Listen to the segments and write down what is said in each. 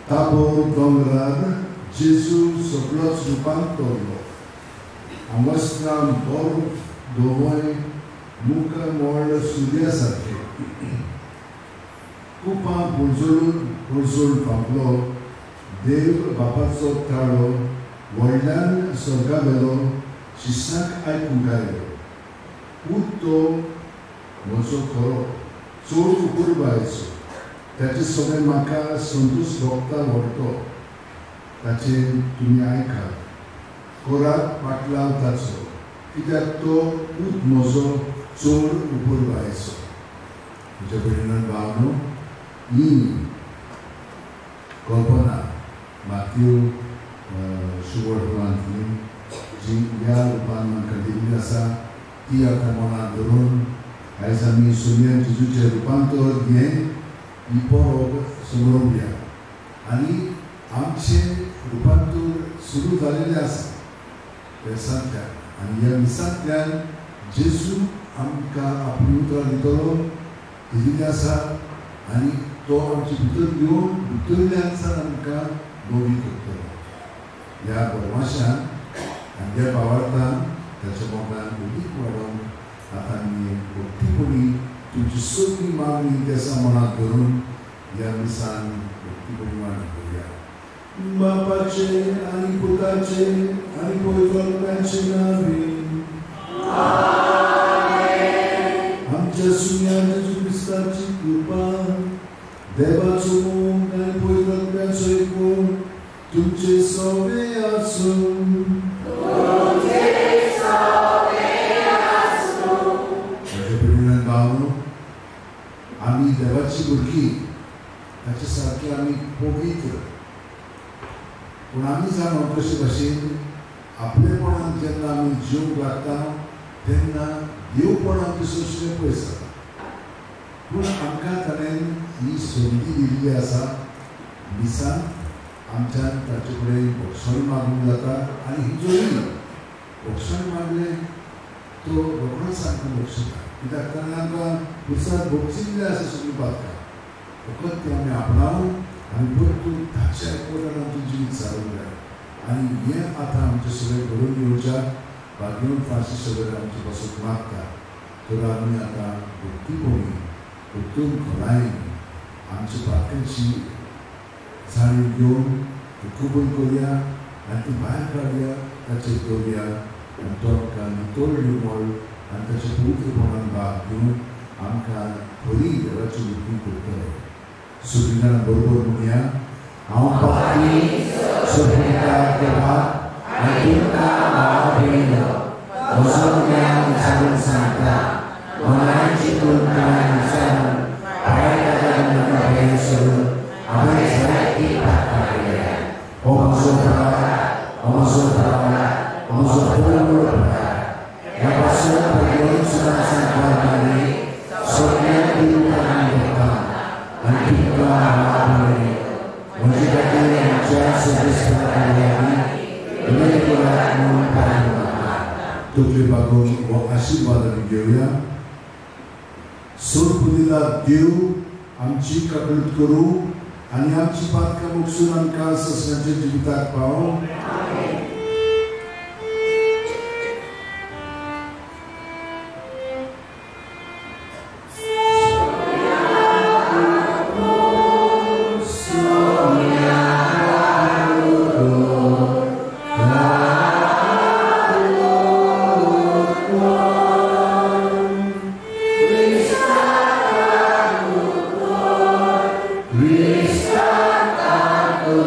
Tabor dongrar Jesus soblot lupan tolo. Amasram bor domoy muka mol surya sarke. Kupa pulzul Pablo Dev bapatsot talo Warlan sorgavelo Shisak ay kungayo. Utto mozo koro. Suru kurbaetso. त्याचे सगळे म्हाका संतोष भोगता व्हरतो ताचे तुमी आयकात कोराक पाटलाव ताचो कित्याक तो पूत म्हजो चोर उपुरबायचो म्हज्या भयणीन भावनो ही कल्पना मातयू शुभवर्तमांतली जी ह्या रुपान म्हाका दिल्ली आसा ती आतां मनांत धरून आयज आमी सोनिया जेजूचें रुपांतर घेवन ही परब समारोंभया आनी आमचें रुपांतर सुरू जालेलें आसा दिसांतल्यान आनी ह्या दिसांतल्यान जेजू आमकां आपली उतरां दितलो दिल्ली आसा आनी तो आमचे भितर घेवन भितरल्यान सावन आमकां बोवी करतलो ह्या बोरमाश्यान आनी ह्या भावार्थान ताच्या मोगान उदीक वाडोवन आतां आमी भक्तीपणी तुमची सगळी मागणी देसा मनात धरून ह्या दिसान भक्तीपणी मागणी करूया बापाचे आनी पुताचे आनी पवित्र आत्म्याचे नांवी आमच्या सुन्या जेजू क्रिस्ताची कृपा देवाचो मोग आनी पवित्र आत्म्याचो एकूण तुमचे सगळे आसूं आमी देवाची भुरगीं ताचे सारके आमी पवित्र पूण आमी जाणो कशे भाशेन आपलेपणान जेन्ना आमी जीव लागता तेन्ना देवपण आमचे सृश्टेन पयस जाता पूण आमकां ताणें ही संदी दिल्ली आसा दिसान आमच्यान ताचे कडेन भक्षण मागूंक जाता आनी ही जोडी भक्षण मागलें तो रोखडोच आमकां बक्षिता कित्याक ताणें आमकां पुरसाद बक्षिल्लें आसा सगळीं पातकां फकत ती आमी आपणावन आनी परतून ताच्या आयकोठान आमचें जिवीत सारूंक जाय आनी हें आतां आमचें सगळें घडोवन येवच्याक भाग्यवन फार्सी सगळें आमचे पासून मागता तर आमी आतां भक्तीपणी उत्तम खरायेन आमच्या पातकांची जाणीव घेवन कबूल करुया आनी ती भायर काडया ताचेर दवरया आनी तो आमकां नितोळ निर्मळ आनी ताच्या पवित्रपणान भाग घेवन आमकां खरी देवाची भुरगीं करतलो सगळीं जाणां बरोबर म्हणया हांव भक्ती सगळ्यांक देवा आनी तुमकां भाव भयणो म्हजो ज्ञान विचारून सांगता मनाची तुमकां विचारून भायर सोडून हांवें जायती पातकां केल्या हो म्हजो भाव म्हजो पूर्ण प्रकार ह्या पासून भगवंत सुद्दां सांगपाक सगळ्यांक दिवपाक घेता आनी तुमकां भाव भयणो म्हजे खातीर आमच्या सदस्यांनी उलय करात म्हणून पाळून तकली बागोवन हो आशिर्वाद आमी घेवया सोड पुदिला देव आमची काकळूट करूं आनी आमची पातकां मोगसून आमकां ससऱ्यांच्या जिविताक पावों Restart the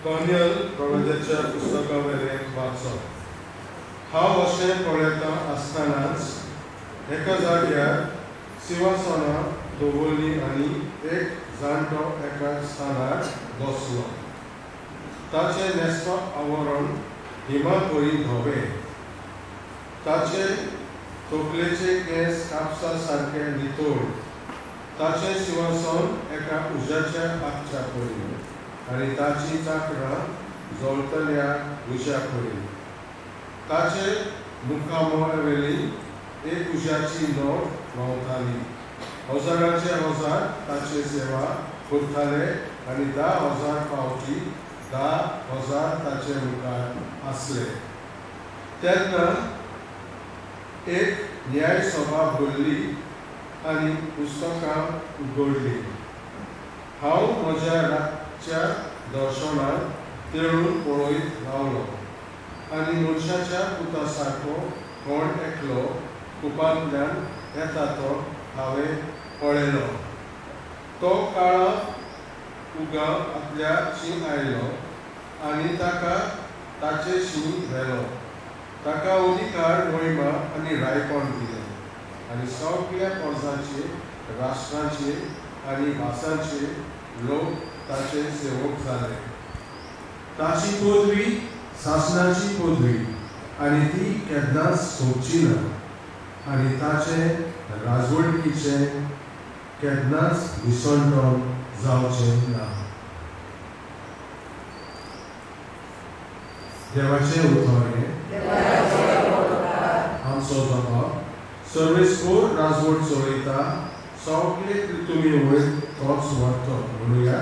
Daniel prowadzący pustakowy waco. Haw अशें पळयता आसतनाच एका जाग्यार सिंहासनां दवरलीं आनी एक जाणटो एका स्थानार बसलो. ताचें न्हेसपाक आवरण हिमापरी धवे. ताचे तकलेचे केंस कापसा सारके नितोळ. ताचें सिंहासन एका उज्याच्या आगच्या परी आनी ताची चांकडां जळटल्या उज्या परी. ताचे मुखामोवेली एक उज्याची नोट व्हांवताली. हजाराचे हजार ताचे सेवा करताले आनी 10,000 पावटी 10,000 ताचे मुखार आसले. तेन्ना एक न्याय सभा भरली आनी पुस्तकां उगडली. हांव म्हज्या रातच्या दर्शनांत तेळून पळयत रावलो आनी मनशाच्या पुता सारको कोण एकलो कुपांतल्यान येता तो हांवें पळयलो. तो काळा उगा आपल्या शीं आयलो आनी ताका ताचे शीं व्हेलो. ताका अधिकार महिमा आनी रायपण दिलें आनी सगळ्या पर्जांचे राष्ट्रांचे आनी भासांचे लोक ताचे सेवक जाले. ताची पदवी शासनाची पदवी आनी ती केन्नाच सोडची ना आनी ताचे राजवटीचे केन्नाच विसंठण जावचें ना. देवाचे उतोरे आमचो जबाब सर्वेस्कोर राजवट चलयता सगळे तुमी वयर तोच व्हरतो. म्हणुया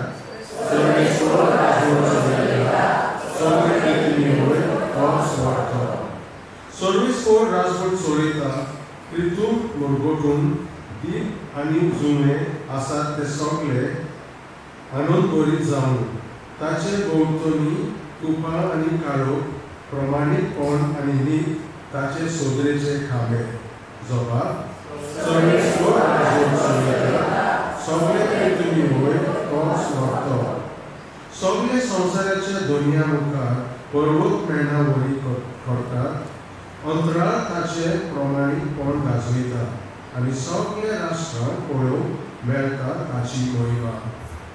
सर्वेस्कोर राजवट चलयता सगळे तुमी वयर तोच कोर राजवट चलयता तितून मुरगोटून दीप आनी जुमे आसात ते सगळे आनंद बरी जावन ताचे भोंवतणी तुपां आनी काळोख प्रमाणीतपण आनी नीत ताचे सोदरेचे खांबे जबाब सर्वेस्वर राजवट चलयता सगळे तितून होय तोच व्हरतो सगळे संवसाराच्या दुनिया मुखार पर्वत मेळना वरी करतात अंतराळ ताचे प्रमाणीतपण गाजयता आनी सगळे राष्ट्रांक पळोवंक मेळटा ताची महिमा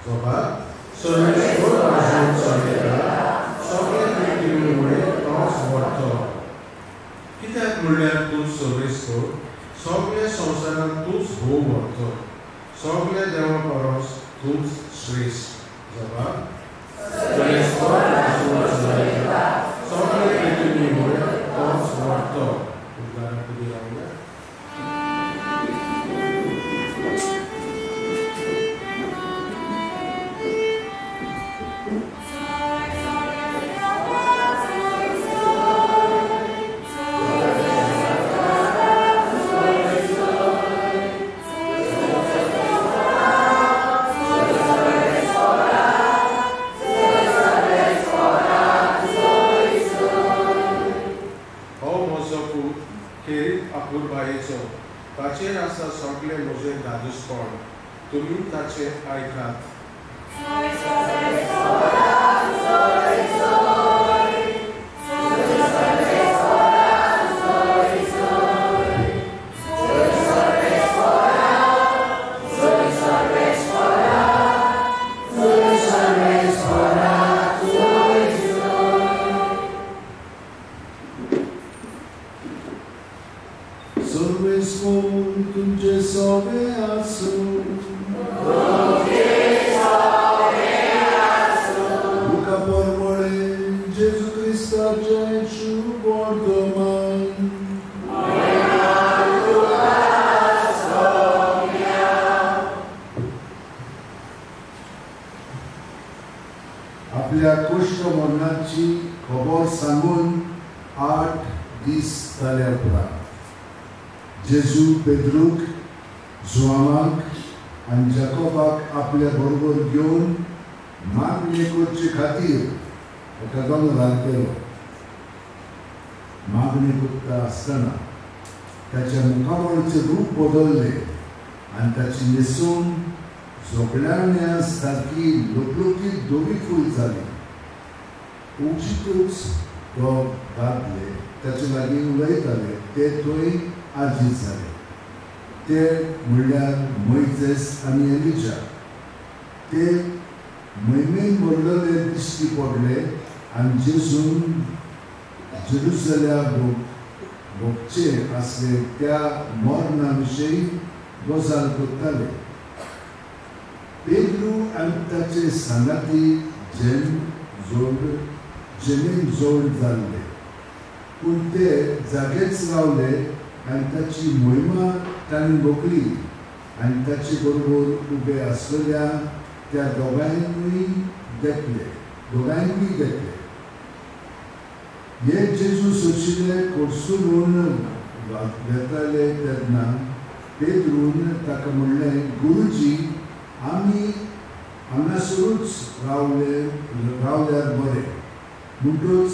जबाब सर्वेस्वर राजवट चलयता सगळे पृथ्वी मुळे तोच व्हरतो कित्याक म्हणल्यार तूं सर्वेस्वर सगळे संवसारांत तूंच भोव व्हरतो सगळे देवा परस तूंच श्रेष्ठ जबाब सर्वेस्वर राजवट चलयता सगळे पृथ्वी मुळे तोच व्हरतो उद्गारां कधी रावल्या ताचेर आसा सगळे म्हजे दादूसपण तुमी ताचे आयकात आपल्या कुष्ठ मरणाची खबर सांगून 8 दीस जाल्या उपरांत जेजू पेद्रूक जुआमाक आनी जाकोबाक आपल्या बरोबर घेवन मागणी करचे खातीर एका दोंगरार गेलो मागणी करता आसतना ताच्या मुखावळीचें रूप बदललें आनी ताची न्हेसून झोपल्याण्या सारकी लोकलोकीत दोरी फूल जाली उचितूच तो दादले ताचे लागीं उलयताले ते थंय आजीत जाले ते म्हणल्यार मोइसेस आनी एलिजा ते मोहिमेन भरलेले दिश्टी पडले आनी जेजून जेरुसलेम भोगचे आसले त्या मरणा विशीं गजाल करताले पेद्रू आनी ताचे सांगाती जमीन जोड जाल्ले पूण ते जागेच रावले आनी ताची मोहिमा तांणी भोगली आनी ताचे बरोबर उबे आसलेल्या त्या दोगांयकूय देखले हे जेजू सोशिल्ले कोर्सुरून वेताले तेन्ना पेद्रून ताका म्हणलें गुरुजी आमी हांगासरूच रावल्यार बरें म्हणटूच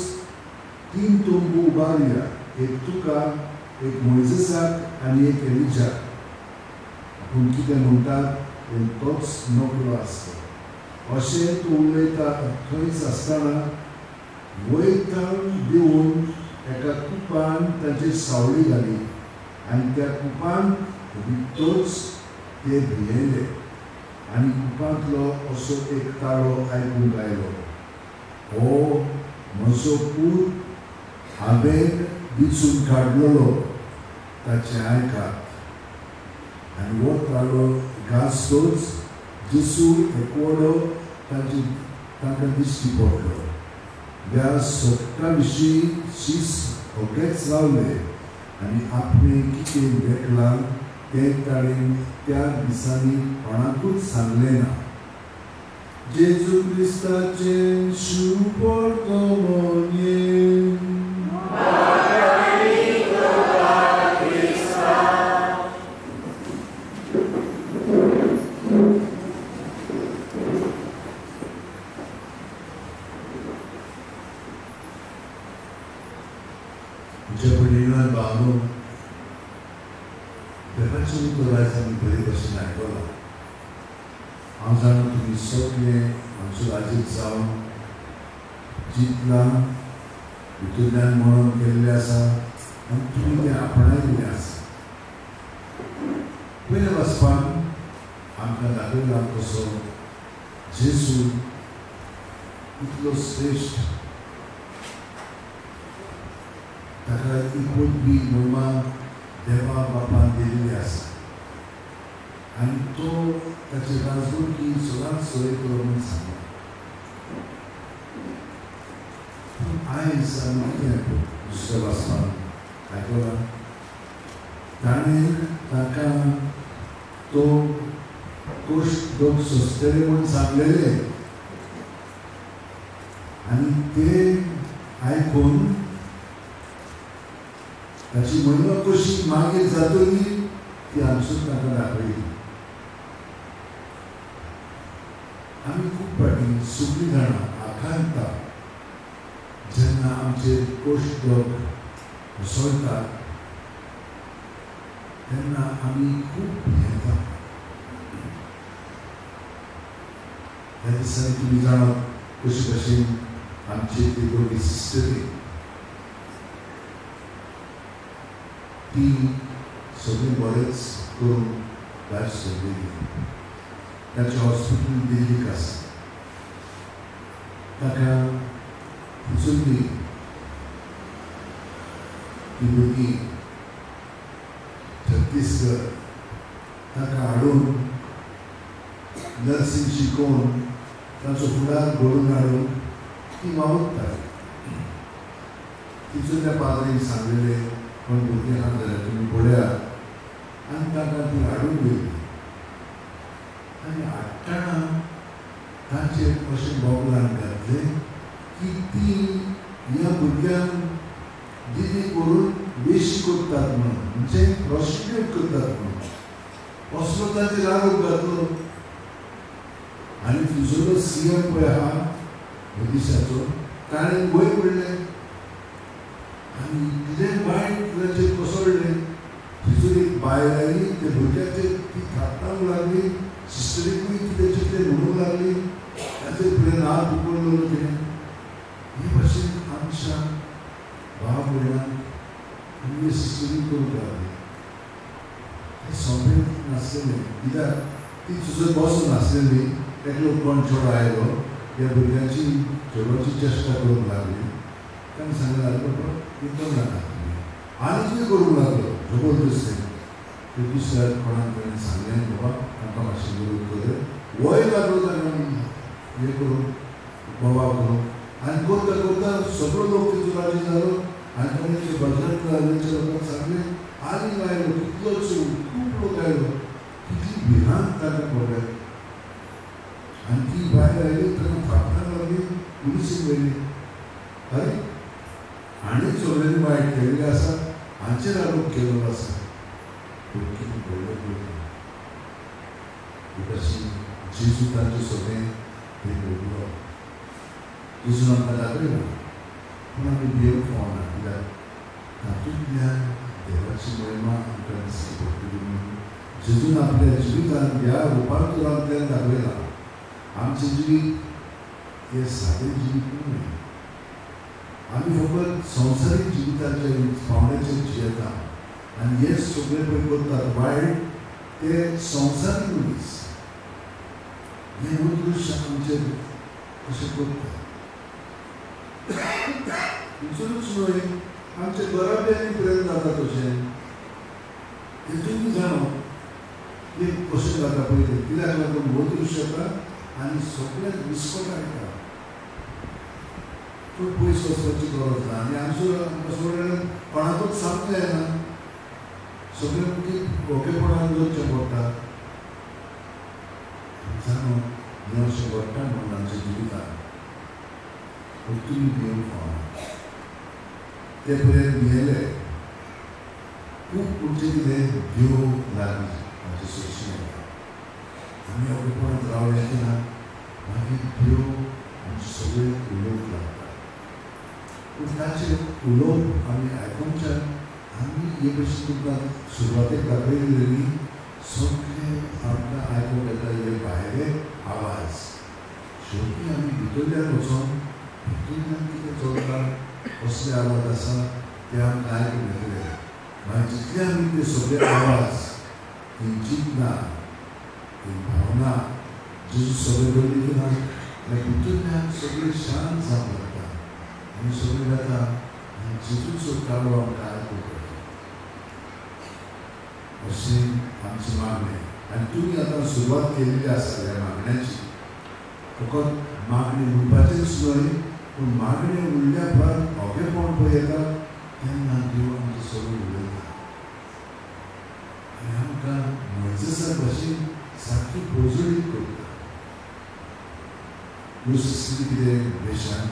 3 तोंबू उबारया एक तुका एक मोइसेसाक आनी एक एलिजाक पूण कितें म्हणटात तोच नोकरो आसता अशें तूं उलयता थंयच आसतना वैतान दिवन एका कुपान ताची सावळी घाली आनी त्या कुपान भितरूच ते भियेले आनी कुपांतलो असो एक ताळो आयकूंक आयलो हो म्हजो पूत हांवें दिसून काडलेलो ताचे आयकात आनी हो ताळो घासतोच जेजू एकवडो तांकां दिश्टी पडलो ह्या सोपता विशीं शीस ओगेच रावले आनी आपणें कितें देखलां तें ताणें त्या दिसांनी कोणाकूच सांगलें ना जेजू क्रिस्ताचें शुभ वर्तमान तुझ्या पडिनान बांगो देवाचो उतर आयज आमी बरे भशेन आयकला. हांव जाणा तुमी सगळे आमचो राजीत जावन जितलां भितरल्यान म्हणून केल्लें आसा आनी तुमी तें आपणायल्लें आसा. पयल्या वचपान आमकां दाखयला कसो जेजू इतलो श्रेश्ठ, ताका इकून बी महिमा देवा बापान दिल्ली आसा आनी तो ताचे राजवटी सदांच सोय करून सांगता. पूण आयज आमी कितें दुसऱ्या वाचपान आयकलां ताणें ताका तो गोश्ट लोक सोंसतले म्हूण सांगलेलें आनी तें आयकून ताची महिमा कशी मागीर जातली ती आमसून ताका दाखयली. आमी खूब फावटी सगळीं जाणां आखांता जेन्ना आमचेर गोश्ट लोक उसळटात तेन्ना आमी खूब भियेता. ह्या दिसांनी तुमी जाणा कशे भशेन आमची ती भुरगी सिस्टरी ती सगळीं बरेंच करून भायर सरलेली. ताचें हॉस्पिटल दिल्लीक आसा. ताका चुली ती भुरगी छत्तीसगड ताका हाडून नर्सींग शिकोवन ताचो फुडार घडोवन हाडून ती वावुरता. तितून त्या पाद्रीन सांगलेलें पण भुरगें आहा जाल्यार तुमी पळयात आनी ताका ती हाडून गेली. आनी हाडटना ताचेर अशें बोगलान घातलें की ती ह्या भुरग्यांक दिदी करून बेशी करतात म्हणून, म्हणजे प्रॉस्टिट्यूट करतात म्हणून असलो ताचेर आरोप घातलो. आनी तुजो सीएम पळय आहा ओडिशाचो ताणें वयर पडलें आनी इतलें वायट ताचेर कोसळ्ळें. तितून एक बायल आयली त्या भुरग्याचेर ती थापटावंक लागली. सिस्टरीकूय ती तेचे कितें म्हणूंक लागली. ताचेर फुडें हात उखललो तिणें. हे भाशेन आमच्या भाव भयणांक आमी सिस्टरी करूंक लागली. तें सोंपें नासलेलें कित्याक ती तुजो बसून नासलेली. एकलो कोण चेडो आयलो ह्या भुरग्याची चेडवाची चेश्टा करूंक लागली. ताणें सांगलें बाबा इतलो नाका तुमी आनी कितें करूंक लागलो जबरदस्ती. ते दुसऱ्या कोणाक ताणें सांगलें बाबा आमकां मातशें मदत कर. वय लागलो ताणें हें करून बोवाळ करून आनी करता करता सगळो लोक तितून राजी जालो. आनी ताणें ते बजरंग दळाच्या लोकांक सांगलें आनीक आयलो कितलोच खूब लोक आयलो. कितली भिरांत ताका पडल्या. आनी ती बायल आयली ताका थापटांक लागली. पुलिसीक व्हेली. अरे आनी सगळ्यांनी वायट केल्लें आसा हांचेर आरोप केल्लो आसा. पूण कितें व्हडलें पळय तशी जेजू ताचें सगळें तें भोगलो. जेजून आमकां दाखयला पूण आमी भिवूंक फावना कित्याक तातूंतल्यान देवाची महिमा आमकां दिसता पडटली म्हणून जेजून आपल्या जिवितांत ह्या रुपांतरांतल्यान दाखयला. आमचें जिवीत हें सादें जिवीत न्हय. आमी फकत संवसारीक जिविताचे पावंड्याचेर जियेता आनी हे सगळें पळय करतात वायट ते संवसारीक मनीस. हें मनुश्य आमचेर अशें करता. तितूनच न्हय आमचे घराब्यांनी प्रेम जाता तशें. तितून जाणो एक कशें जाता पयलीं कित्याक लागून मनुश्य येता आनी सगळ्यांक विस्कोट येता. चड पयस वचपाची गरज ना आनी आमचो सगळ्यांक कोणाकूच सांगूंक जायना. सगळ्यांक ओकेपणान दवरचें पडटा. जाणो हें अशें घडटा म्हणून आमच्या जिवितांत. पूण तुमी भिवूंक फावना. ते पर्यंत भियेले खूब तुमचें कितें भिव लागली आमचे सुरक्षेन. आमी ओकेपणांत रावले तेन्ना मागीर भिव आमचे सगळे उलोवंक लागता. पूण ताचे उलोवप आमी आयकोनच्यान आमी हे भशेन तुमकां सुरवातेक दाखयलेली सगळे आमकां आयकूंक येता हे भायले आवाज. शेवटी आमी भितरल्यान वचोन भितरल्यान कितें चलता कसले आवाज आसा ते आमकां आयकूंक येतले. मागीर जितले आमी ते सगळे आवाज ती चिंतना ती भावना जेजू सगळे दवरली ना जाल्यार भितरल्यान सगळे शांत जावंक लागता आनी सगळे जाता आनी जेजूचो कालो आमकां आयकूंक येता. अशें आमचें मागणें. आनी तुमी आतां सुरवात केल्ली आसा ह्या मागण्याची. फकत मागणी म्हणपाचेंच न्हय पूण मागणी उरल्या उपरांत ओगेपण पळय येता तेन्ना देव आमचें सगळें उलयता आनी आमकां मोइजेसा भशेन सारकी पोजडीत करता. ह्यो सृश्टी कितें वेशान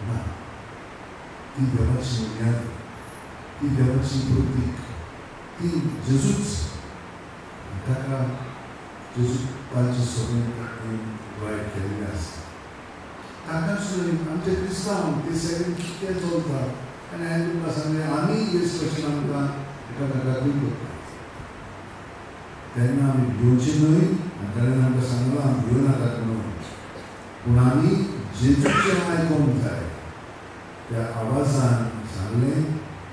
ना, ती देवाची बुन्याद, ती देवाची प्रतीक, ती जेजूच. ताका जेजू ताचें सगळें वायट केल्लें आसा. ताकाच न्हय आमचे क्रिस्तांव ते सगळें कितें चलता आनी हांवें तुमकां सांगलें आमी हेच भशेन आमकां एकामेकाकूय करता. तेन्ना आमी भिवचें न्हय आनी ताणें आमकां सांगलां आमी भिवूं नाकात म्हणून. पूण आमी जेजूचें आयकोंक जाय. त्या आवाजान सांगलें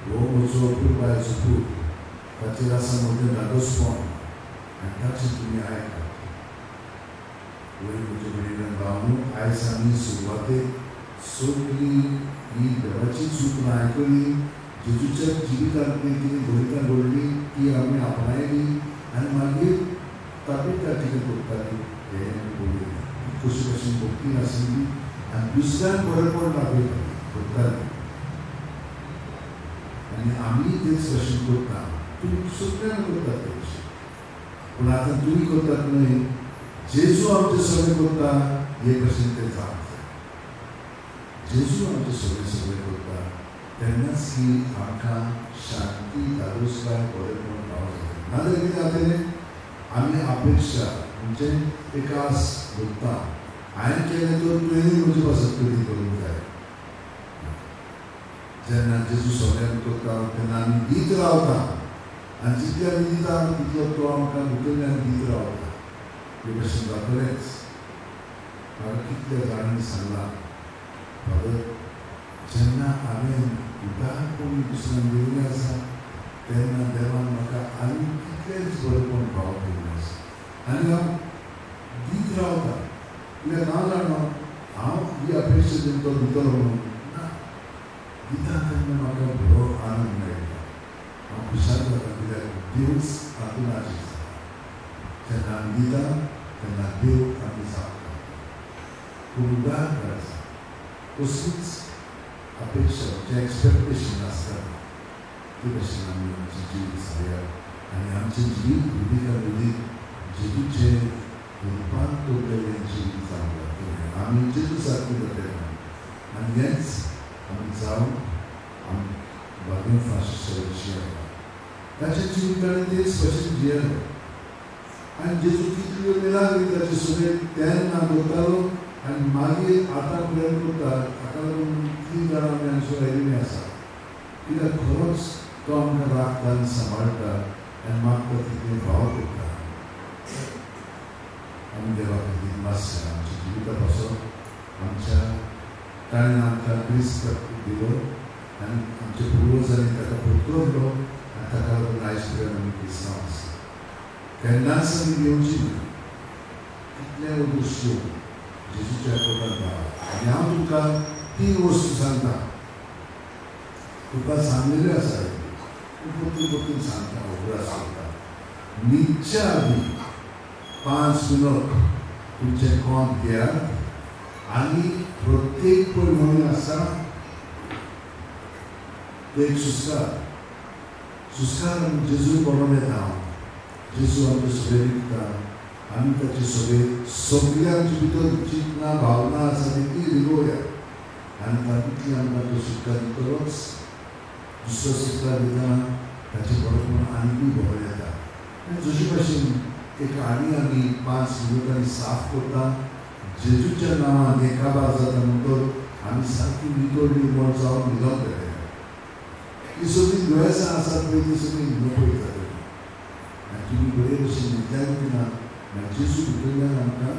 हो म्हजो अपुरबायचो पूत, ताचेर आसा मोठें धादोसपण आनी ताचें तुमी आयकात. वयर म्हज्या भयणीन भावांनो, आयज आमी सुरवातेक सगळी ही देवाचीच उतरां आयकली. जेजूच्या जिवितांत कितें घडीत घडली ती आमी आपणायली आनी मागीर तातूंत त्या कितें करताली हें आमी पळयलें. कशी भशेन भक्ती आशिल्ली आनी दुसऱ्यांक बरेंपण दाखयताली करताली आनी आमी तेच भशेन करता. तुमी सगळ्यांक करतात ते भशेन. पूण आतां तुमी करतात न्हय, जेजू आमचें सगळें करता हे भशेन तें जावंक जाय. जेजू आमचें सगळें करता तेन्नाच ही आमकां शांती धादोसकाय बरेंपण पावोंक जाय. नाजाल्यार कितें जातलें आमी अपेक्षा म्हणजे एक आस दवरता हांवें केलें तर तुवेंय म्हजे पासत कधी करूंक जाय. जेन्ना जेजू सगळ्यांक करता तेन्ना आमी दीत रावता आनी जितले आमी दिता तितलो तो आमकां भितरल्यान दीत रावता. हे भशेन जातलेंच. म्हाका कितल्या जाणांनी सांगलां फादर जेन्ना हांवें उदाक कोणी दुसऱ्यांक दिल्लें आसा तेन्ना देवान म्हाका आनी कितलेंच बरेंपण पावोवंक दिल्लें आसा आनी हांव दीत रावता. कित्याक हांव जाणा हांव ही अपेक्षा दिवन तो दितलो म्हणून ना. दिता तेन्ना म्हाका बरो आनंद मेळटा. हांव खुशाल जाता कित्याक देवच तातूंत आशीश जाता. जेन्ना आमी दिता तेन्ना देव आमी सांगता. पूण उदाक आसा कसलीच अपेक्षा म्हणजे एक्सपेक्टेशन आसता ते भशेन आमी आमचें जिवीत सारयात आनी आमचें जिवीत विधिका विधीक जेजूचें रुपांत तोपलेलें जिवीत जावंक लागतलें. आमी जेजू सारकीं जातलें आनी हेंच आमी जावन आमी बागेन फाशीच्या विशयाक ताच्या जिवितांनी तेच भशेन जियेलो आनी जेजू कितल्यो मिलाग्री ताचे सगळे तेन्ना करतालो आनी मागीर आतां पर्यंत करता. हाका लागून 3 जाणां आमी हांगसर आयिल्लीं आसा कित्याक खरोच तो आमकां राखता आनी सांबाळटा आनी मागता तितलें भाव करता. आमी देवा खातीर मातशें आमच्या जिविता पासून आमच्या ताणें आमकां क्रिस्त दिलो आनी आमच्या पुर्वजांनी ताका पत्करलो आनी ताका लागून आयज पर्यंत आमी क्रिस्तांव आसा. केन्नाच आमी येवची ना. कितले दृश्यो जेजूच्या कोटांत आहा आनी हांव तुमकां 3 वस्तू सांगता. तुका सांगलेल्यो आसा परतून सांगता उगडास करता. न्हिदच्या आदीं 5 मिनट तुमचें कोंत घेयात आनी प्रत्येक पळय म्हणून आसा तो एक सुस्कार आमी जेजू पळोवन येता. हांव जेजू आमचे सगळे विकता आमी ताचे सगळे आमचे भितर चिंतना भावना आसा ती रिगोवया आनी तातूंतली आमकां तो सुस्कार दितलोच. दुसरो सुस्कार दितना ताचे बरोबर आनीकूय बरोबर येता. आनी जशे भशेन एक आनी आमी 5 मिनटांनी साफ करता जेजूच्या नांवान एकाबार जाता म्हणटोच आमी सारकी नितोडली म्हण जावन निलम केले ही सगळी दुयेंसां आसात पळय ती सगळी नपयता आनी तुमी बरे भशेन न्हिदल्यात की ना जेजू भितरल्यान आमकां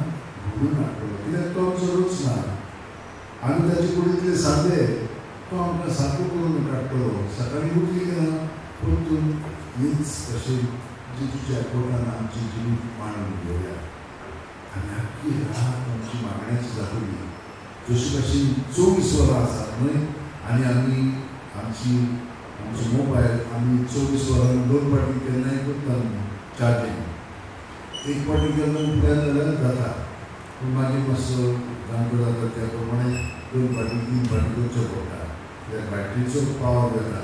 घडून हाडटलो कित्याक तो आमचो रूच ना आमी ताचे कुडींतले सादे तो आमकां सारको करून काडटलो सकाळीं उठली की ना परतून हीच अशें जेजूच्या कोर्टान आमची जिवीत मांडून घेवया आनी आख्खी रात आमची मागण्याची जातली जशी भशेन 24 वरां आसात न्हय आनी आमी आमचो मोबायल आमी 24 वरां 2 फावटी केन्नाय करता चार्जींग एक फावटी केन्ना उठल्या जाल्यार जाता पूण मागीर मातसो जाणटो जाता त्या प्रमाणे 2 फावटी 3 फावटी करचो पडटा कित्याक बॅटरीचो पावर जाता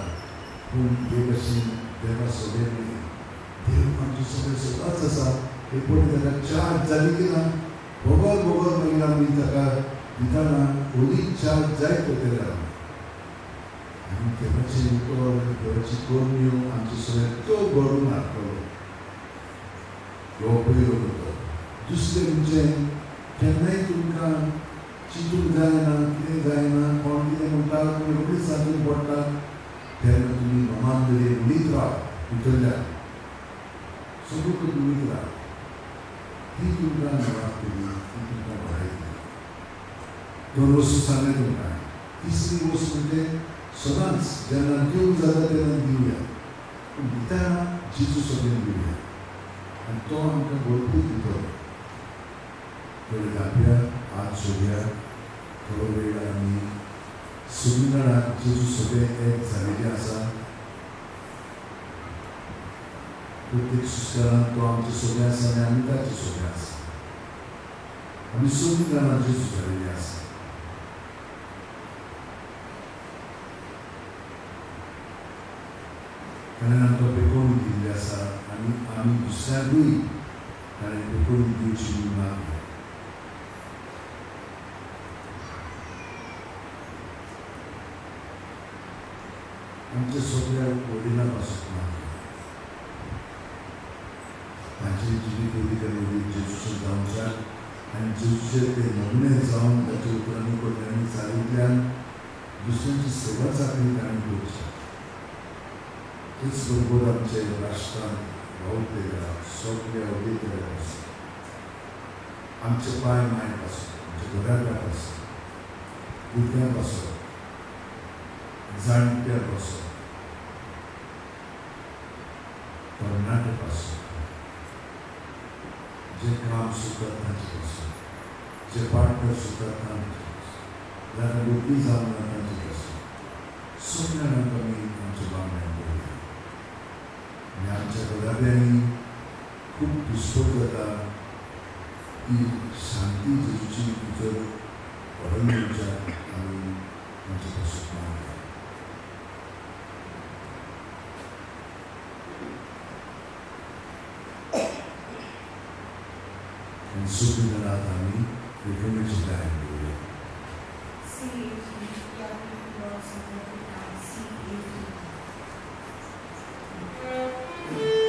पूण हे भशेन तेन्ना सगळें देव आमचे सदांच आसा एक फावटी ताका चार्ज जाली की ना भोगोल मागीर आमी ताका दितना ओली चार्ज जायत वतले आनी देवाचे उतर देवाची करुण्यो आमचे सगळें तो घडून हाडटलो हो पयलो गजाल दुसरें म्हणजे केन्नाय तुमकां चिंतूंक जायना कितें जायना कोण कितें म्हणटा तुमी रोखडीच सांगून पडटा तेन्ना तुमी मनान बरें उडीत राव भितरल्यान सगळो उडीत राव ती तुमकां नवाब केली ती तुमकां बराय केली 2 वस्तू सांगले तुमकां तिसरी वस्त म्हणजे सदांच जेन्ना दिवंक जाता तेन्ना दिवया पूण दितना जेजू सगळें दिवया आनी तो आमकां भरपूर दितलो थोडे धांपया आज सोदया थोडो वेळ आमी सगळीं जाणां जेजू सगळें एक जालेले आसा प्रत्येक सुस्कारान तो आमचे सगळें आसा आनी आमी ताचे सगळें आसा आमी सगळीं जाणां जेजू जालेली आसा ताणें आमकां पेकोवणी दिल्ली आसा आनी आमी दुसऱ्यांकूय ताणें पेकोवणी दिवची म्हूण मागया आमच्या सगळ्या वडिलां पासून मागया तांचे जिवीत वडील वडील जेजूचेर जावच्याक आनी जेजूचेर ते नमणे जावन ताचे उपरांत कडल्यान चालिल्ल्यान दुसऱ्यांची सेवा चाकरी ताणें करची तेच बरोबर आमचे राष्ट्रांत भावतेल्या सगळ्या उलयतल्या पासून आमचे पाय माय पासून आमच्या घराच्या पासून भुरग्यां पासून जाणट्या पासून तरणाट्या पासून जे काम सुद्दां तांचे पासून जे पार्टनर सुद्दां तांचे पासून जाल्यार लोकी जावन तांचे पासून सगळ्यांक आमी आमचे बांगड्यान दवरया आनी आमच्या घराब्यांनी खूब दुस्पट जाता की शांती जेजूची भितर व्हरून येवच्याक आमी आमचे पासून मागया आनी सगळीं जाणां आतां आमी विक्रमेची तयारी दवरया Yeah.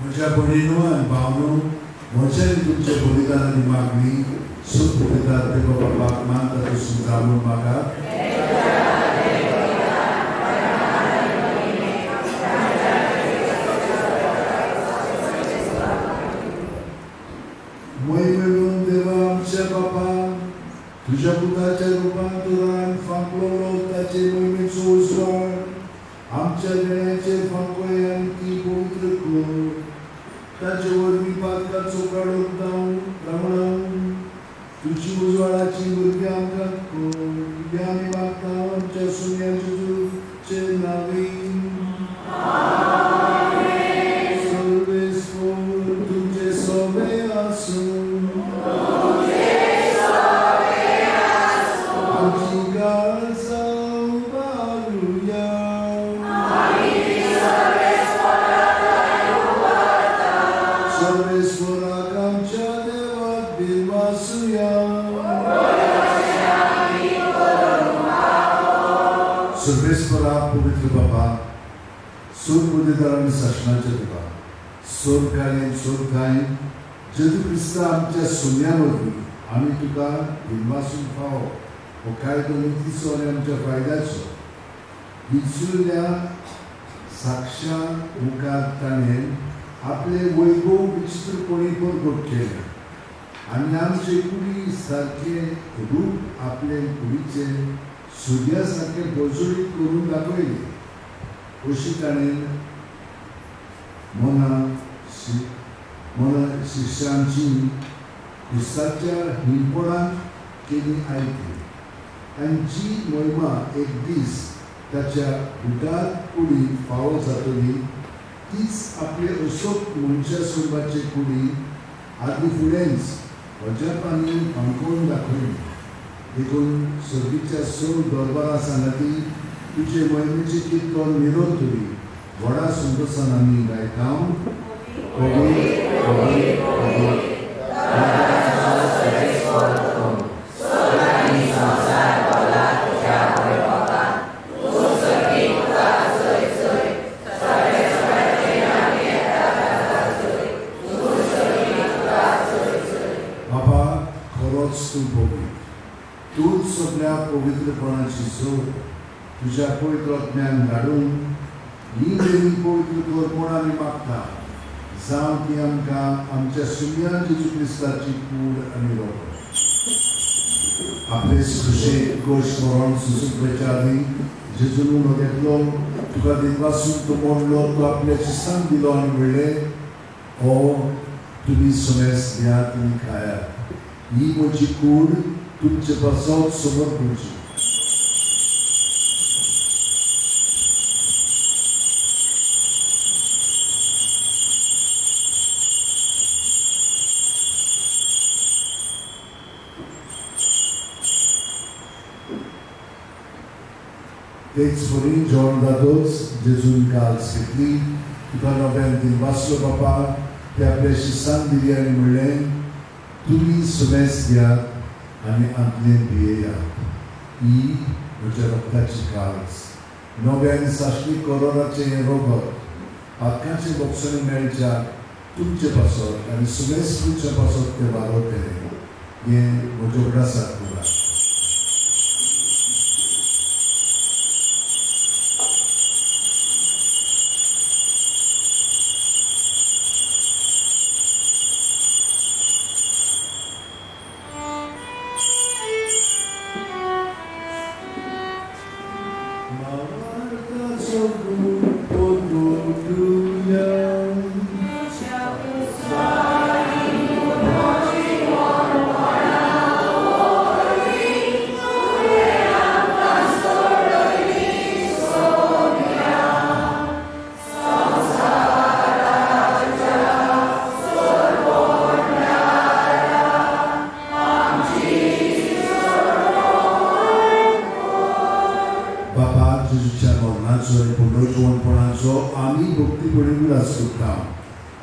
म्हज्या भयणीनो आनी भावनो म्हज्या आनी तुमच्या बलिदानाची मागणी सूख पिता देवा बापाक मानता तशी जावून म्हाका मोहिमेवरून देवा आमच्या बापा तुझ्या पुताच्या रूपांतरान फांकलो ताचे मोहिमेचो उजवाड आमच्या देण्याचे फांकोय आनी ती पवित्र कर ताचे वरवीं पातकाचो काडून रावण तुझी उजवाडाची भुरगीं आमकां कर आमी मागता आमच्या सुन्याच्या जेजूचे नांवे तुमचे सोबे आसूं आमची गाळसा उबारुया सर्वेस्वराक आमच्या देवाक बिनवासुया सर्वेस्वरा पवित्र बाबा सोड बुद्धीदारांनी शासनाच्या देवा सोड काळें सोड कांय जेजू क्रिस्ता आमच्या सोन्यामदीं आमी तुका बिनवासून फावो हो कायदो नितीचो आनी आमच्या फायद्याचो विचुल्ल्या साक्षा मुखार ताणें आपले वैभव विचित्रपणी परगट केले आनी आमचे कुडी सारके रूप आपले कुडीचे सुर्या सारके बळसुळीत करून दाखयले अशी ताणें मना शिष्यांची क्रिस्ताच्या हिंपणाक केली आयली आनी जी महिमा एक दीस ताच्या उदार कुडी फावो जातली तीच आपले अशोक मनशा सोडपाचे कुडी आदी फुडेंच अजापांनी फांकोवन दाखयली देखून सर्गीच्या सोड दरबारा सांगाती तुझे महिमेचे कितलो निरोध तुरी व्हडा संतोशान आमी गायता बाबा खरोच तूं पवित्र तूच सगळ्या पवित्रपणाची जोड तुझ्या पवित्र ज्ञान धाडून ही देवी पवित्र कर म्हूण आमी मागता जावं ती आमकां आमच्या सुन्या जेजू क्रिस्ताची कूड आनी रोग आपले सुशेक गोश मरण सुसूक बेचारी जेजून उलो घेतलो तुका दिनवासून तो मोडलो तो आपल्या शिसांक दिलो आनी म्हणलें हो तुमी सुमेस घेयात आनी खायात ही म्हजी कूड तुमचे पासत समोर करची तेच परी जेवण जातोच जेजून काल्स घेतली तुका नव्यान दिनवासलो बापा ते आपल्या शिसांक दिली आनी म्हणलें तुमी सुमेस घेयात आनी आंतलें पियेयात ही म्हज्या रक्ताची काल्स नव्यान साश्टी कोरोनाचे हें रोगत पातकांचे बॉक्सांनी मेळच्या तुमचे पासत आनी सुमेस तुमच्या पासत ते वाडोवतले हें म्हज्या उगडासाक करा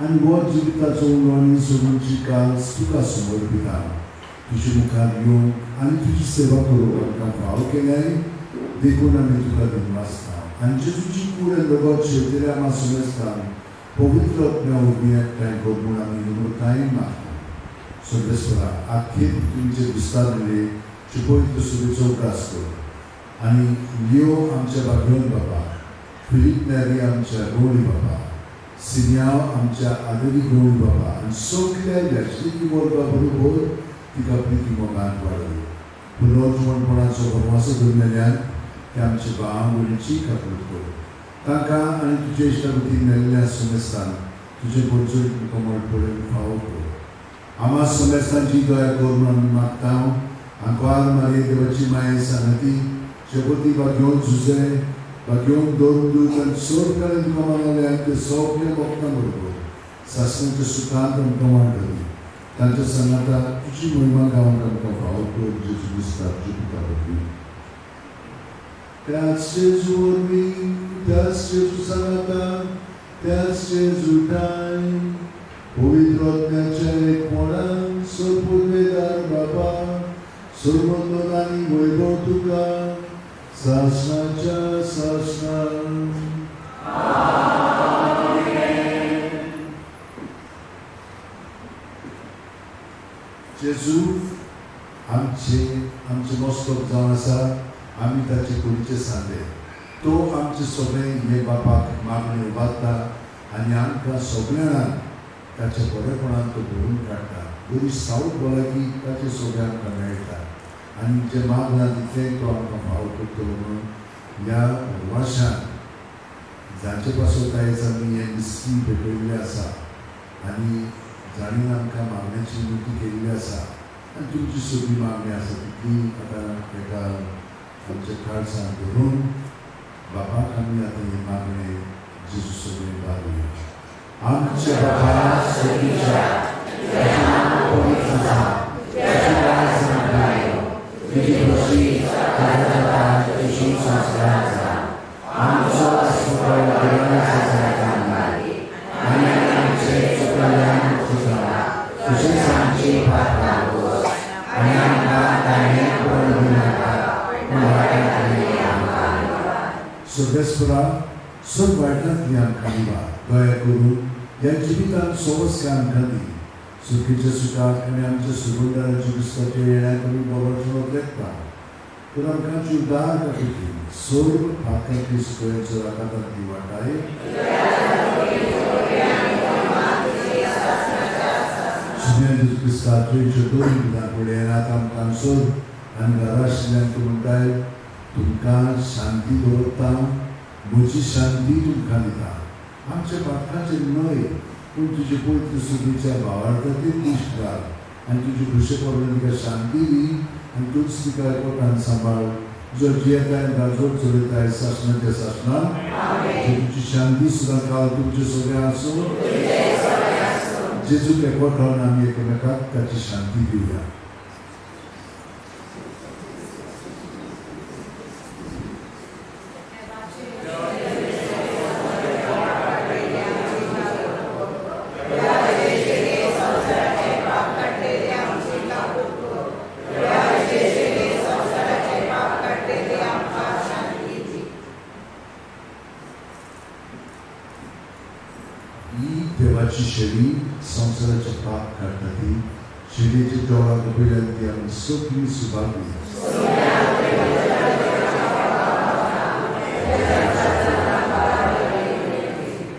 आनी वो जिविताचो उलोवणी सोडूंची काल्स तुका समोर पिता तुजे मुखार येवंक आनी तुजी सेवा करूंक आमकां फाव केल्याय देखून आमी तुका धन्यवाद आनी जेजूची कूड रगत शेवतेल्या आमा सुमेस्तान पवित्र उपनेक करून आम्ही काही मागतो सगळेश्वरा आख्खे तुमचे विस्तार म्हणजे चिपवित्र सुरू चौकास कर आणि लिओ आमच्या बागेवन बाबा फिलिप नॅरी आमच्या गवळी बाबा सिनियाव आमच्या आदरी गवळी बाबा आणि सगळ्या याची बोलपा बरोबर तिका प्रिती मोगान वाढली पुनर्जीवनपणाचो भरवसो धरलेल्यान ते आमचे भाव मुलींची कापणूक कर तांकां आनी तुजे इश्टावृत्ती मेल्ल्या समेस्तान तुजे बळजबरीत कमळ पळोवन फावो कर आम्हा समेस्तांची दया करून आमी मागता आंकवार मारये देवाची माये सांगती जगती बागेवन झुजे बागेवन दोन दूत आनी सोड काळें तुका मागले आनी ते सगळे भक्तां बरोबर सासणाच्या सुखांत आमकां वांटली तांच्या सांगाता तुजी महिमा गावन आमकां फावो कर जेजू विस्तारची पिता वरवीं त्याच जेजू वरवीं त्याच जेजू सांगाता त्याच जेजू टायम पवित्र आत्म्याच्या एकवटान सर्वोदयदार बाबा सर्वोन्नत आनी वैभव तुका सासणाच्या सासणान जेजू आमचे मस्तक जावन आसा आमी ताचे कुडीचे सांदे तो आमचे सगळे हे बापाक मागणी उबारता आनी आमकां सगळ्यांक ताच्या बरेपणान तो भरून काडटा बरी सावट भलायकी ताचे सगळे आमकां मेळटा आनी जे मागला तितलें तो आमकां फावो करतलो म्हणून ह्या वर्षान जाचे पासून आयज आमी हे दिसती भेटयल्ले आसा आनी जाणीन आमकां मागण्याची विनंती केल्ली आसा आनी तुमची सगळी मागणी आसा तितली आतां एका आमच्या काळजान धरून बापाक आमी आतां हे मागणे जेजू सगळे बागुया आमचे बाबा सगळीच्या ताचें नांव पवित्र आसा ताची राज जावं तुजी खोशी जाता तशी संस्कारांत जा आमचो आसपाव देवाच्या जाग्यार मारी आनी आमचे चुकल्ल्यान चुकला तशेंच आमची पातळां वच आनी आमकां दायेक पडूं नाका पूण वायटांतली आमकां सर्वेस्परा सग वायटांतली आमकां निवार दया करून ह्या जिवितांत सोवस्काय आमकां दी सुखीच्या सुखाक आनी आमच्या सुगंधाच्या विस्तारच्या येण्याक आमी बरोबर लेखता पूण आमकां जीवदार खातीर सर्व फाकांतली सुखयांचो राखांतली वाटाय सुन्याच्या क्रिस्ताच्या दोन विधान फुडें आतां आमकां सोद आनी घरा आशिल्ल्यान तूं म्हणटाय तुमकां शांती दवरता म्हजी शांती तुमकां दिता आमच्या पातकाचे न्हय पूण तुजे पवित्र सुखीच्या भावार्थाचेर दिश्ट घाल आनी तुजी खुशी पडून तिका शांती दी आनी तूंच तिका एकवटान सांबाळ जो जियेताय गाजोड चलयताय सासणाच्या सासणान तुमची शांती सुद्दां काल तुमचे सगळें आसूं जेजूक एकवटान आमी एकामेकाक ताची शांती दिवया देवाची शेळी संसाराचे पाप काढता ती शेळीचे डोळा गपिल्यान ती आमी सगळी सुबागली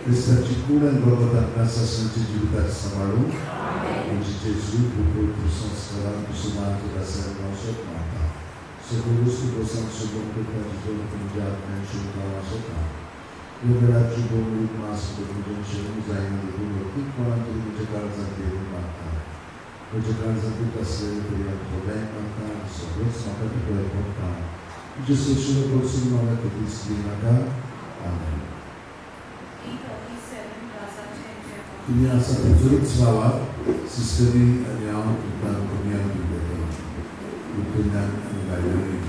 क्रिस्ताची कूड आनी बरोबर आपल्या सासणाच्या जिविताक सांबाळून म्हणजे जेजू पवित्र संस्कारान कुसुमान तुका सर्व वचत मारता सगळ्यो वस्तू बसून शुभम करता जितून तुमच्या आत्म्यान शुभ वचता वेगळाची बोलूक मास तुमच्या शेवून जायना देखून प्रत्येक कोणाक तरी तुमच्या काळजांत देवून मागता तुमच्या काळजांत तूं कसलें तरी सगळ्यांक मागता सगळेंच म्हाका तुका पडटा तुजे सोशल पर्सन म्हाका कधीच दिनाका आमेन तुम्ही आसा थंयसरूच रावात सिस्टरी आनी हांव तुमकां कन्या दिवं कन्यान आनी गायडरी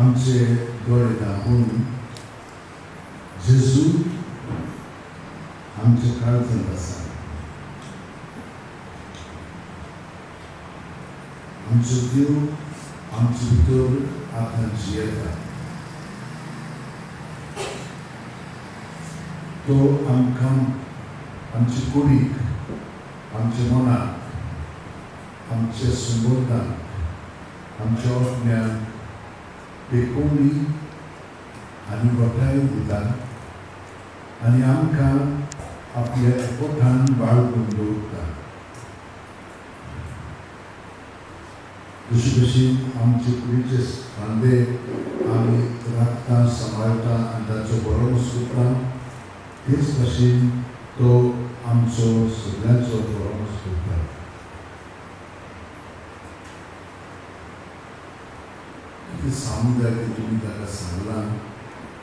आमचे डोळे दाखवून जेजू आमचे काळजांत आसा. आमचो देव आमचे भितर आतां जियेता. तो आमकां आमचे कुडीक, आमच्या मनाक, आमच्या संबंदांक, आमच्या ओठण्यांक पेकोवणी आनी गोठाय दिता आनी आमकां आपल्या एकवटान बाळगून दवरता. जशे भशेन आमचे कुडीचे खांदे आमी राखता, सांबाळटा आनी ताचो बरो मस करता, तेच भशेन तो आमचो सगळ्यांचो बरो मस करता. कितें सांगूंक जाय तें तुमी ताका सांगलां,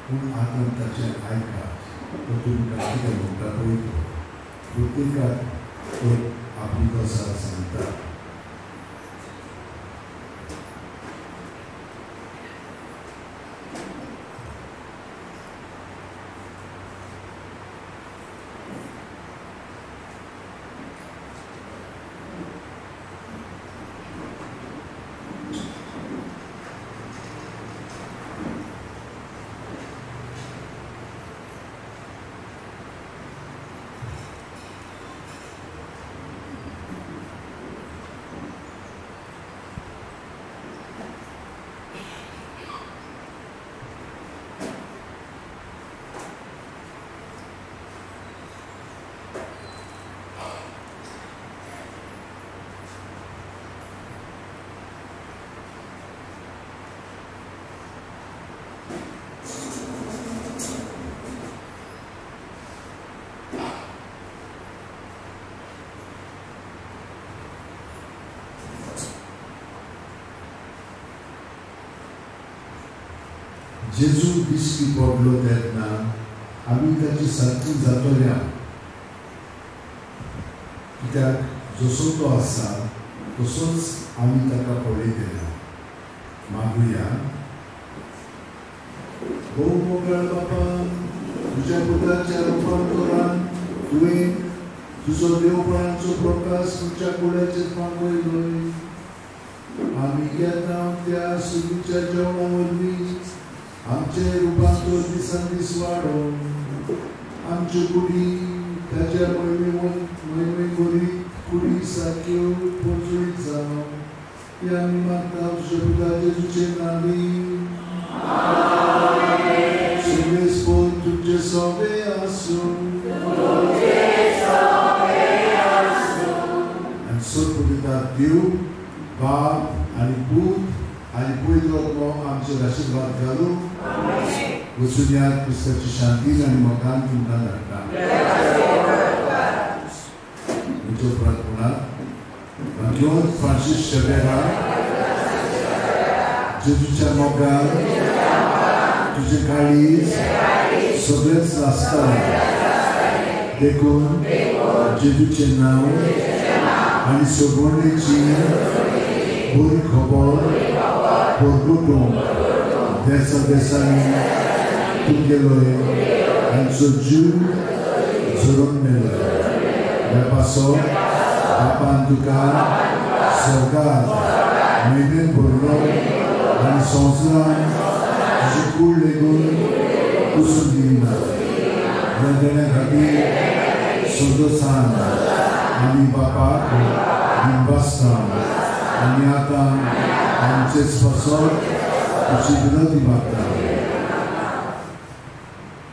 पूण आतां ताचें आयकात. तो तुमकां कितें म्हणटा पळय तो प्रत्येकाक तो आपली गजाल सांगता. जेजू दिश्टी पडलो तेन्ना आमी ताची सारकी जातल्या, कित्याक जसो तो आसा तसोच आमी ताका पळयतले. मागुया. ओ मोगाळ बापा, तुज्या पुताच्या रुपांतरान तुवें तुजो देवपणाचो प्रकाश तुमच्या कुड्याचेर पावयलोय. आमी केन्ना त्या सुगीच्या जेवणा वरवीं आमचे रुपांतर दिसान दीस वाडोवन आमच्यो कुडी ताच्या मोहिमे बरी कुडी सारक्यो पोचळीत जावं, हे आमी मागता तुज्या जेजूचे नांवी. सगळे स्पोत तुमचे सोबे आसूं. And सुरपुरिता देव बाप आणि पूत आणि पवित्र आत्मा आमचे आशीर्वाद घालून वचून क्रिस्ताची शांती आणि मकान तुमकां धाडटा म्हज्यो प्रार्थना घेवन फ्रांसीस शेवेरा जेजूच्या मोगान तुझे काळीज सगळेच आसतालें देखून जेजूचे नांव आनी सगळ्यांची बरी खबर परगटूंक देसा देसांनी तुमगेलोय हांचो जीव झरोवन मेलो ह्या पासो बापान तुका स्वर्गांत मेदेन भरलो आनी संवसारान तुजी कूड लेगून कुसून दिना ह्या देण्या खातीर सोदो सांग आमी बापाक दिवबासता आनी आतां आमचे स्पर्शोक तुजी विनंती मागता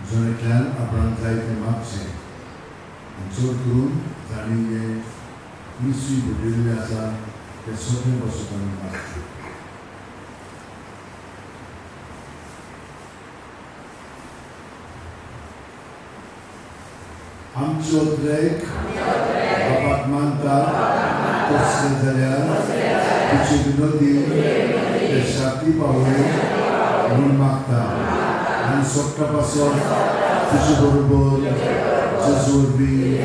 जणेंतल्यान आपणाक जाय तें मागचें चड करून तांणी जे विसवी भरिल्ले आसा ते सगळे वचून आमी मागता आमचो देख बापाक मानता तसलें जाल्यार तुजी विनंती ते शांती पावय म्हणून मागता आनी सोंपता पासत तुजे बरोबर जेजू वरवीं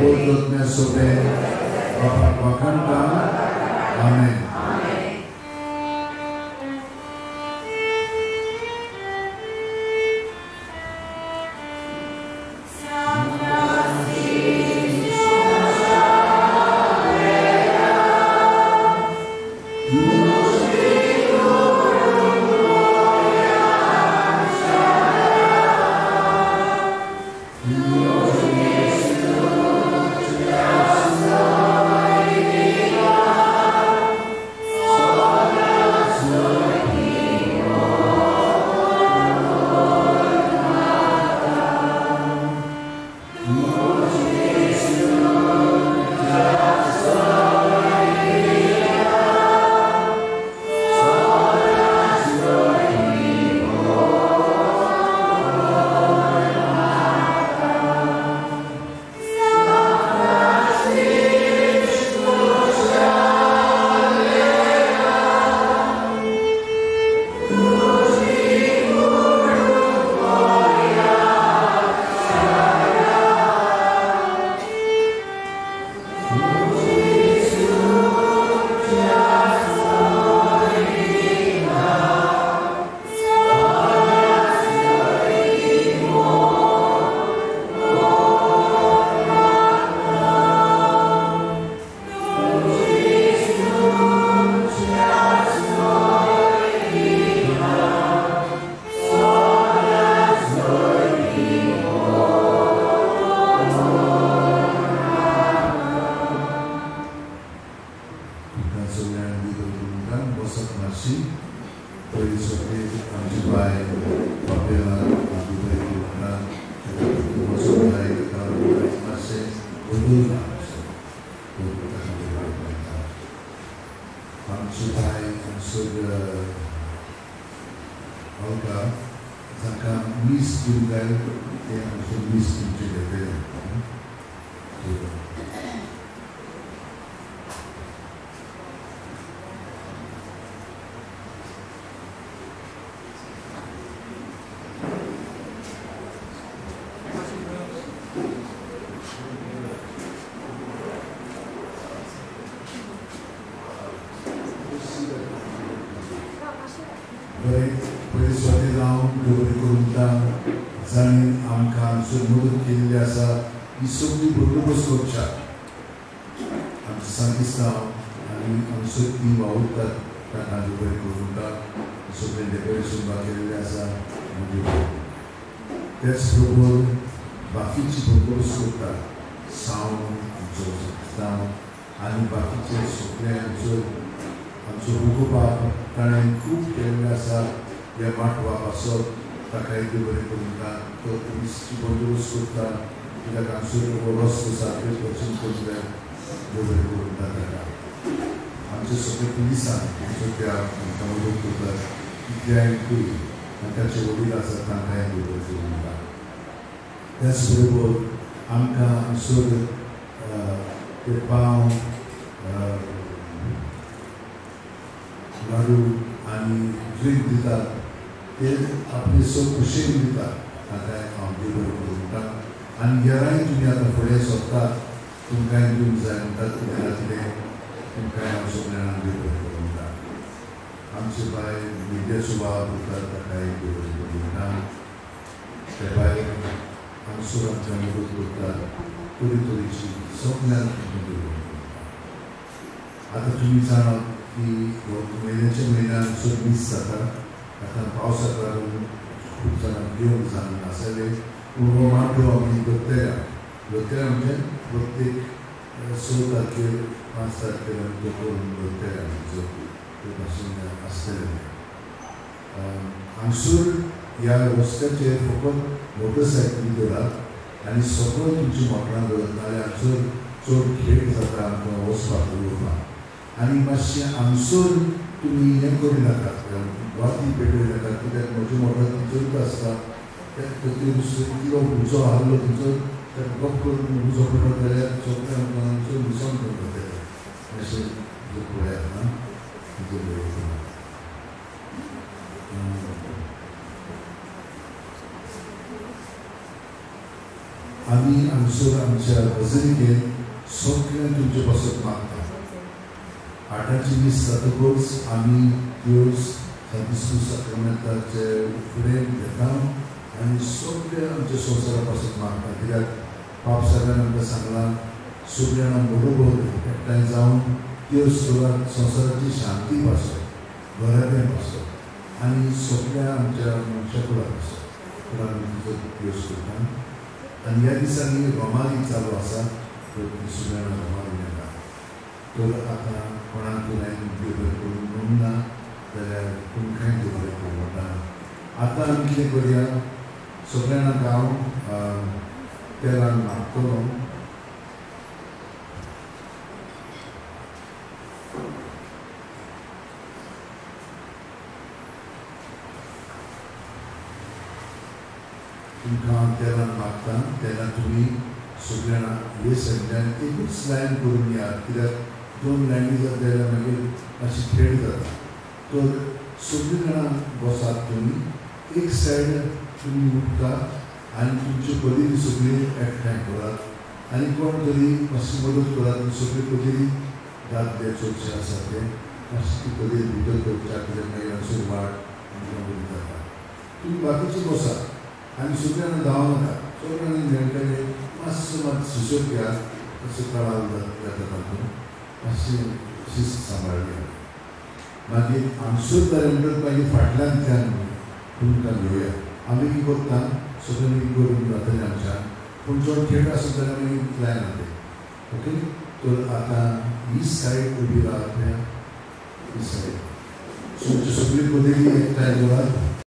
पवित्र सोबे बापाक वाखाणटा आमेन त्याचबरोबर बाकीची भरपूर करता सावन आनी बाकीचे सगळे आमचो भोगोवपाक ताणें खूब केल्लें आसा ह्या माटवा पासत ताका इतलें बरें करूं तो ट्युरिस्टची बंदोबस्त करता कित्याक आमचो रस्तो सारकें वचून करतले बरें करूं ताका आमचे सगळे पुलिसांनी त्या मदत करतात इतल्या आनी ताचे वडील आसात तांकांय मदत करता. त्याच बरोबर आमकां हांगसर ते पाव लाडू आनी ड्रिंक दितात ते आपले सग खुशेन दितात तांकांय हांव देव बरें करूं म्हणटा. आनी हेरांय तुमी आतां फुडें सरतात तुमकांय दिवंक जाय म्हणटात कितें तुमकांय हांव सगळ्यांक देव बरें करूं म्हणटा. आमचे भायर मिडिया सुवाळ करतात ताकाय देव बरें करूं म्हणटा. ते भायर हांगसर आमच्या मदत करतात तरेतरेची सगळ्यांक देव बरें करूं म्हणटा. आतां तुमी जाणात की म्हयन्याच्या म्हयन्यान चड मीस जाता. आतां पावसाक लागून खूब जाणांक घेवंक जायनासलें पूण हो माटो आमी लोतेल्या म्हणजे प्रत्येक 6 तारखेर 5 तारखेर आमी तो करून लोतेल्या आमचो ते भाशेन आसतलें. हांगसर ह्या रस्त्याचेर फकत मोटरसायकली धरात आनी सगळो तुमची मोटरां धरत नाल्यार हांगसर चड खेळ जाता आमकां वचपाक उलोवपाक. आनी मातशें हांगसर तुमी हें करिनाकात वाती पेटयनाकात कित्याक म्हजी मोटर चलत आसता किलो उजो आहलो तुमचो गप करून उजो पडत जाल्यार सगळें आमकां हांगसर नुकसाण करता अशें पळयात ना. आमी हांगसर आमच्या गजालीकेन सगळें तुमचे पासून मागता. 8ची मीस जातकच आमी दिवस सांतिस्कू साक्रमेंताचे फुडें घेता आनी सगळे आमच्या संवसारा पासून मागता. कित्याक पाप सगळ्यान आमकां सांगलां सगळीं जाणां बरोबर एकठांय जावन दिवस संवसाराची शांती पासो बरेपण पासो आनी सगळ्या आमच्या मनशा कुळाक पासो आमी तुजो दिवस करता. आनी ह्या दिसांनी रोमाली चालू आसा सगळ्या जाणां रोमाली मेळटा. तर आतां कोणाक लायन देव बरें करून म्हणून ना जाल्यार तुमकांय देव बरें करूं म्हणटा. आतां आमी कितें करया सगळ्या जाणांक हांव तेलान मागतलो. तुमकां तेलान मागता तेन्ना तुमी सगळ्या जाणां हे सगळ्यान एकूच लायन करून या. कित्याक 2 लायनी जाता जाल्यार मागीर मातशी खेळ जाता. तर सगळीं जाणां बसात तुमी एक सायड तुमी उठतात आनी तुमची कदेली सगळीं एकठांय करात आनी कोण तरी मातशी मदत करात. सगळी कदेली दादले चडशे आसा ते मातशी ती कदेल भितर करच्या कित्याक मागीर हांगसर वाट आमकां बरी जाता. तुमी बाकीचे बसात आनी सगळीं जाणां धांवनाका. सगळ्या जाणांनी मेळटले मातसो मात सुशेग घेयात. तसो कळाव जाता तातूंत मातशी शिस्त सांबाळली. मागीर हांगसर जालें म्हणटच मागीर फाटल्यान तुमकां घेवया. आमी कितें करता सगळें मिली करून जातलें आमच्यान पूण चड खेळ आसत जाल्यार मागीर लायन जातलें. ओके. तर आतां ही सायड उबी रावया. ही सायड तुमची सगळी कदेली एकठांय करात